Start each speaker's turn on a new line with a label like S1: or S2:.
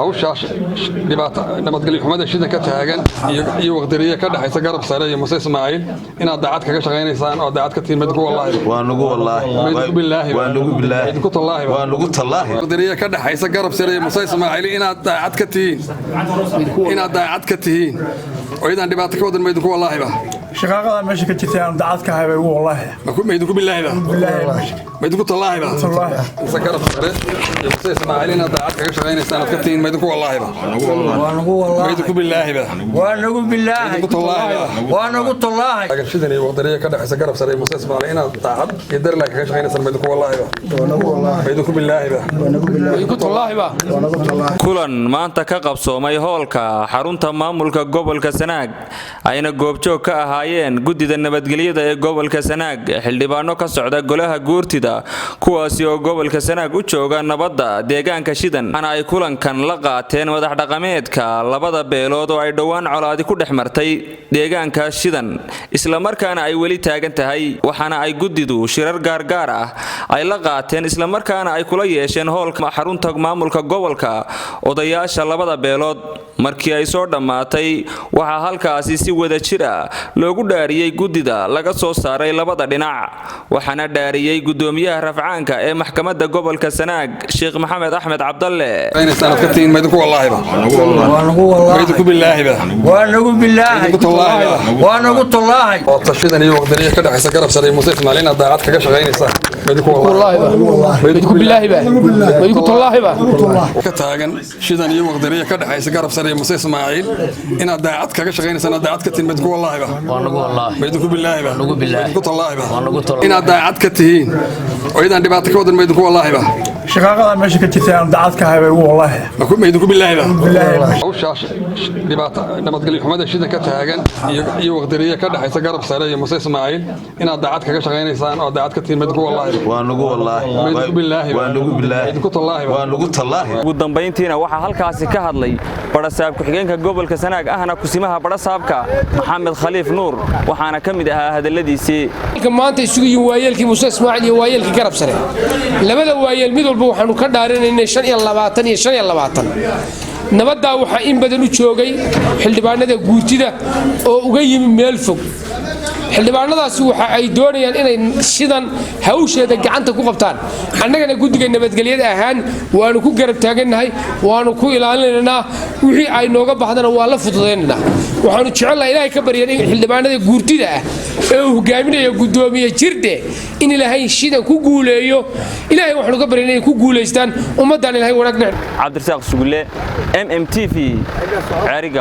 S1: hawshaas dhibaato nabadgelyo xumada shida ka taagan iyo waqdariye ka dhaxaysa garab sare iyo Muuse Ismaaciil inaad daacad kaga shaqeynaysaan oo daacad ka tiimid ku wallahi
S2: waa nagu billahi waa nagu tallaahi
S1: waqdariye ka dhaxaysa garab sare iyo Muuse Ismaaciil inaad daacad ka tihiin oo idan dhibaato ka wadan meedu ku wallahi ba
S3: shaqada meesha ka jirtay aan daacad ka haybay wallahi
S1: meedu ku billahi ba meedu ku tallaahi ba garab sare iyo Muuse Ismaaciil inaad daacad kaga shaqeynaysaan oo ka tihiin meedu ku wallahi ba meedu ku billahi ba
S3: waa nagu tallaahi
S1: shidan iyo waqdariye ka dhaxaysa garab sare iyo Muuse Ismaaciil inaad daacad iyo dar la kaga shaqeynaysaan meedu ku wallahi ba meedu ku billahi ba meedu ku tallaahi ba
S4: kulan maanta ka qabsoomay hoolka xarunta maamulka gobolka Sanaag ayna goobjoog ka ahaayeen gudida nabadgelyada ee gobolka Sanaag xildhibaano ka socda golaha guurtida kuwaasi oo gobolka Sanaag u jooga nabadda deegaanka shidan ana ay kulankan la qaateen madax dhaqameedka labada beelood oo ay dhawaan colaadi ku dhexmartay deegaanka shidan isla markaana ay weli taagan tahay waxaana ay gudidu shirar gaar ah ay la qaateen isla markaana ay kula yeesheen hoolka xarunta maamulka gobolka odayaasha labada beelood markii ay soo dhamaatay waxa halkaasi si wada jir ah loogu dhaariyay gudida laga soo saaray labada dhinac waxaana dhaariyay gudoomiyaha rafcaanka ee maxkamadda gobolka Sanaag Sheekh Maxamed Axmed Cabdalle
S1: ayna ka tiin meedu ku wallahi ba meedu ku billahi ba
S3: waa nagu tallaahi
S1: oo tashidan iyo waqdariye ka dhaxaysa garab sare Muuse Ismaaciil inaad daacad kaga shaqeynaysaa meedu ku wallahi ba meedu ku billahi ba meedu ku tallaahi ba ka taagan shidan iyo waqdariye ka dhaxaysa garab sare Muuse Ismaaciil inaad daacad kaga shaqeynaysaa daacad ka tiin meedu ku wallahi ba meedu ku billahi ba meedu ku tallaahi ba inaad daacad ka tihiin oo idan dhibaato ka wadan meedu ku wallahi ba
S3: shaqada meesha ka jirtay aan daacad ka haybay wallahi
S1: meedu ku billahi ba hawshaas dhibaato nabadgelyo xumada shida ka taagan iyo waqdariye ka dhaxaysa garab sare iyo Muuse Ismaaciil inaad daacad kaga shaqeynaysaan oo daacad ka tiimid ku wallahi
S2: waa nagu billahi
S1: meedu ku tallaahi
S2: waa nagu tallaahi
S4: ugu dambeyntiina waxa halkaasi ka hadlay barasaab ku xigeenka gobolka Sanaag ahna kusimaha barasaabka Maxamed Khaliif Nuur waxaana kamid ahaa hadaladiisii
S5: maanta isugu waayelkii Muuse Ismaaciil iyo waayelkii garab sare labada waayel mid walba waxaanu ka dhaarinaynay 25 nabadda waxa in badan u joogay xildhibaanada guurtida oo uga yimi meel fog xildhibaanadaasi waxa ay doonayaan inay sidan hawsheeda gacanta ku qabtaan annagana gudiga nabadgelyada ahaan waanu ku garab taaganahay waanu ku ilaalinaynaa wixii ay nooga baxdana waa la fududeynaa waxaanu jecelahay ilaahay ka bariyay in xildhibaanada guurtida ah ee uu hogaaminayo gudoomiye jirde in ilaahay shidan ku guuleeyo ilaahay waxaanu ka bariyay inay ku guuleystaan ummadan ilaahay wanaag
S4: Cabdirasaaq Sugulle MMTV